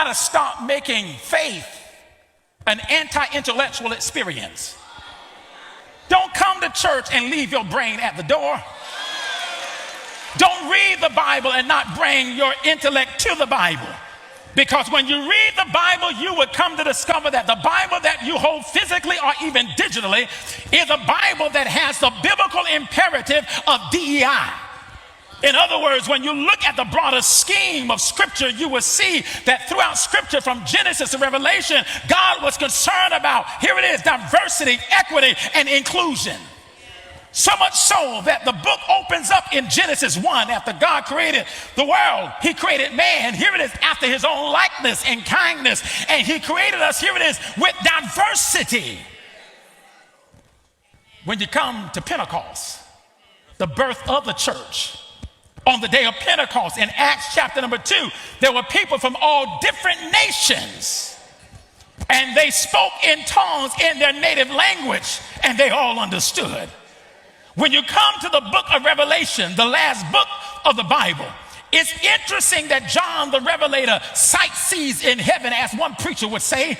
got to stop making faith an anti-intellectual experience. Don't come to church and leave your brain at the door. Don't read the Bible and not bring your intellect to the Bible. Because when you read the Bible, you would come to discover that the Bible that you hold physically or even digitally is a Bible that has the biblical imperative of DEI. In other words, when you look at the broader scheme of Scripture, you will see that throughout Scripture, from Genesis to Revelation, God was concerned about, here it is, diversity, equity, and inclusion. So much so that the book opens up in Genesis 1. After God created the world, he created man. Here it is, after his own likeness and kindness. And he created us, here it is, with diversity. When you come to Pentecost, the birth of the church, on the day of Pentecost in Acts chapter number 2, there were people from all different nations. And they spoke in tongues in their native language, and they all understood. When you come to the book of Revelation, the last book of the Bible, it's interesting that John the Revelator sightsees in heaven, as one preacher would say.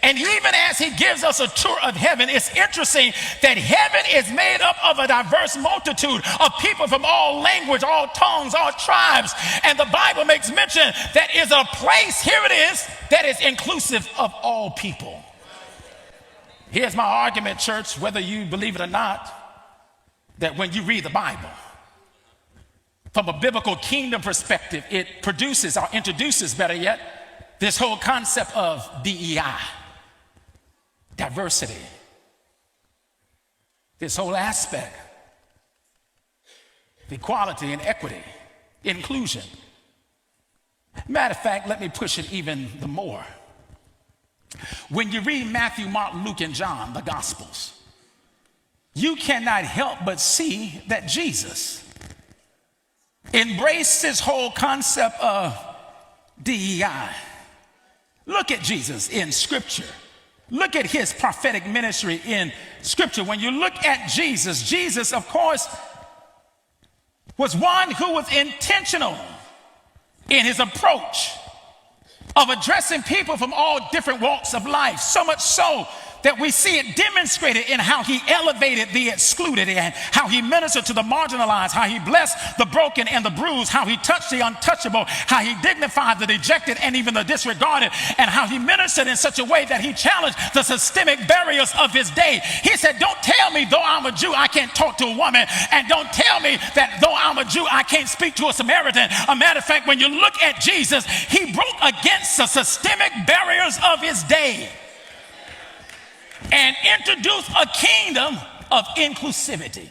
And even as he gives us a tour of heaven, it's interesting that heaven is made up of a diverse multitude of people from all language, all tongues, all tribes. And the Bible makes mention that is a place, here it is, that is inclusive of all people. Here's my argument, church, whether you believe it or not, that when you read the Bible, from a biblical kingdom perspective, it produces or introduces, better yet, this whole concept of DEI, diversity, this whole aspect, equality and equity, inclusion. Matter of fact, let me push it even the more. When you read Matthew, Mark, Luke, and John, the Gospels, you cannot help but see that Jesus embraced this whole concept of DEI. Look at Jesus in Scripture. Look at his prophetic ministry in Scripture. When you look at Jesus, Jesus, of course, was one who was intentional in his approach of addressing people from all different walks of life, so much so that we see it demonstrated in how he elevated the excluded and how he ministered to the marginalized, how he blessed the broken and the bruised, how he touched the untouchable, how he dignified the dejected and even the disregarded, and how he ministered in such a way that he challenged the systemic barriers of his day. He said, don't tell me though I'm a Jew, I can't talk to a woman, and don't tell me that though I'm a Jew, I can't speak to a Samaritan. A matter of fact, when you look at Jesus, he broke against the systemic barriers of his day and introduce a kingdom of inclusivity.